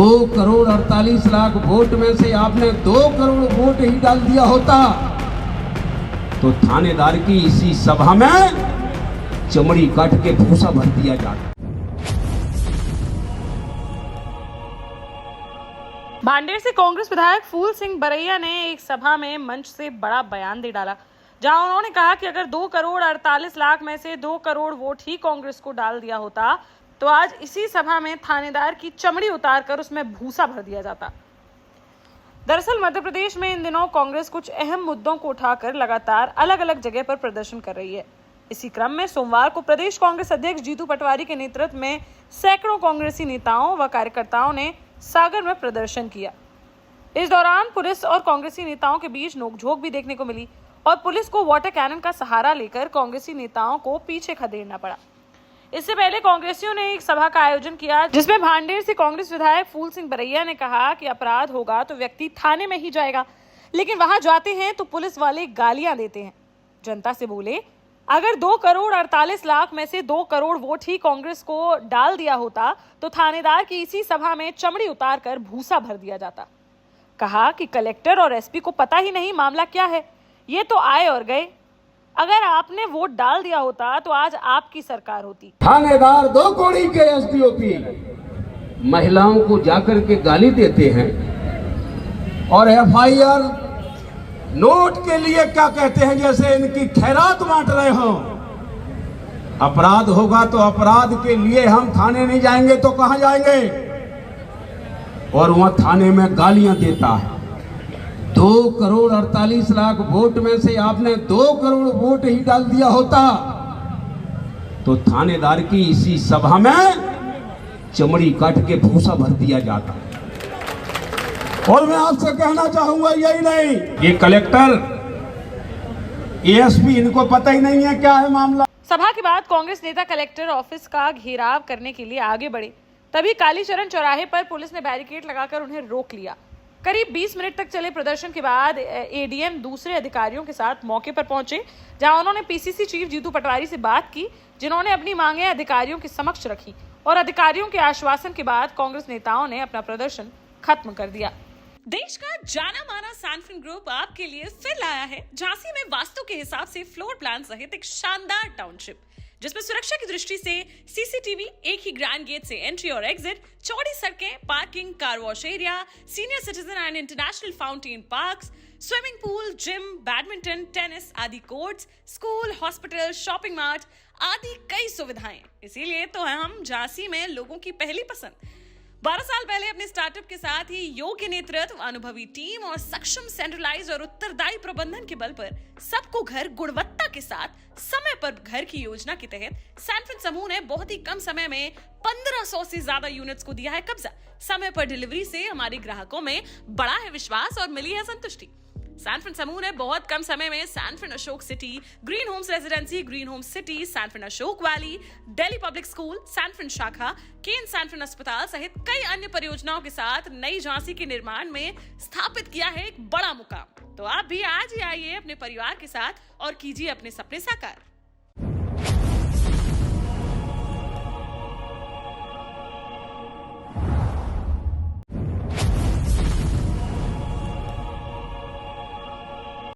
2,48,00,000 vote में से आपने 2 करोड़ वोट ही डाल दिया होता तो थानेदार की इसी सभा में चमड़ी काट के भूसा भर दिया जाता। भांडेर से कांग्रेस विधायक फूल सिंह बरैया ने एक सभा में मंच से बड़ा बयान दे डाला, जहां उन्होंने कहा कि अगर 2,48,00,000 में से 2 करोड़ वोट ही कांग्रेस को डाल दिया होता तो आज इसी सभा में थानेदार की चमड़ी उतारकर उसमें भूसा भर दिया जाता। दरअसल मध्य प्रदेश में इन दिनों कांग्रेस कुछ अहम मुद्दों को उठाकर लगातार अलग अलग जगह पर प्रदर्शन कर रही है। इसी क्रम में सोमवार को प्रदेश कांग्रेस अध्यक्ष जीतू पटवारी के नेतृत्व में सैकड़ों कांग्रेसी नेताओं व कार्यकर्ताओं ने सागर में प्रदर्शन किया। इस दौरान पुलिस और कांग्रेसी नेताओं के बीच नोकझोंक भी देखने को मिली और पुलिस को वाटर कैनन का सहारा लेकर कांग्रेसी नेताओं को पीछे खदेड़ना पड़ा। इससे पहले कांग्रेसियों ने एक सभा का आयोजन किया, जिसमें भांडेर से कांग्रेस विधायक फूल सिंह बरैया ने कहा कि अपराध होगा तो व्यक्ति थाने में ही जाएगा, लेकिन वहां जाते हैं तो पुलिस वाले गालियां देते हैं। जनता से बोले, अगर 2,48,00,000 में से 2 करोड़ वोट ही कांग्रेस को डाल दिया होता तो थानेदार की इसी सभा में चमड़ी उतार कर भूसा भर दिया जाता। कहा कि कलेक्टर और एसपी को पता ही नहीं मामला क्या है, ये तो आए और गए। अगर आपने वोट डाल दिया होता तो आज आपकी सरकार होती। थानेदार 2 कौड़ी के एसडीओपी महिलाओं को जाकर के गाली देते हैं और एफआईआर नोट के लिए क्या कहते हैं, जैसे इनकी खैरात बांट रहे हो। अपराध होगा तो अपराध के लिए हम थाने नहीं जाएंगे तो कहां जाएंगे? और वहां थाने में गालियां देता है। 2,48,00,000 वोट में से आपने 2 करोड़ वोट ही डाल दिया होता तो थानेदार की इसी सभा में चमड़ी काट के भूसा भर दिया जाता। और मैं आपसे कहना चाहूंगा, यही नहीं, ये कलेक्टर एएसपी इनको पता ही नहीं है क्या है मामला। सभा के बाद कांग्रेस नेता कलेक्टर ऑफिस का घेराव करने के लिए आगे बढ़े, तभी कालीचरण चौराहे पर पुलिस ने बैरिकेड लगाकर उन्हें रोक लिया। करीब 20 मिनट तक चले प्रदर्शन के बाद एडीएम दूसरे अधिकारियों के साथ मौके पर पहुंचे, जहां उन्होंने पीसीसी चीफ जीतू पटवारी से बात की, जिन्होंने अपनी मांगे अधिकारियों के समक्ष रखी और अधिकारियों के आश्वासन के बाद कांग्रेस नेताओं ने अपना प्रदर्शन खत्म कर दिया। देश का जाना माना सैनफिन ग्रुप आपके लिए फिर लाया है झांसी में वास्तु के हिसाब से फ्लोर प्लान सहित एक शानदार टाउनशिप, जिसमें सुरक्षा की दृष्टि से सीसीटीवी, एक ही ग्रैंड गेट से एंट्री और एग्जिट, चौड़ी सड़कें, parking, car wash area, senior citizen and international fountain parks, swimming pool, gym, badminton, tennis आदि courts, school, hospital, shopping mart आदि कई सुविधाएं। इसीलिए तो हम झांसी में लोगों की पहली पसंद। 12 साल पहले अपने स्टार्टअप के साथ ही योग्य नेतृत्व, अनुभवी टीम और सक्षम सेंट्रलाइज और उत्तरदायी प्रबंधन के बल पर सबको घर गुणवत्ता के साथ समय पर घर की योजना के तहत सैनफिन समूह ने बहुत ही कम समय में 1500 से ज्यादा यूनिट्स को दिया है कब्जा। समय पर डिलीवरी से हमारे ग्राहकों में बढ़ा है विश्वास और मिली है संतुष्टि। सैनफिन समूह ने बहुत कम समय में Sanfin Ashok city, green homes residency, green homes city, Sanfin Ashok valley, Delhi public school, Sanfin शाखा, केन सैनफिन अस्पताल सहित कई अन्य परियोजनाओं के साथ नई झांसी के निर्माण में स्थापित किया है एक बड़ा मुकाम। तो आप भी आज ही आइए अपने परिवार के साथ और कीजिए अपने सपने साकार।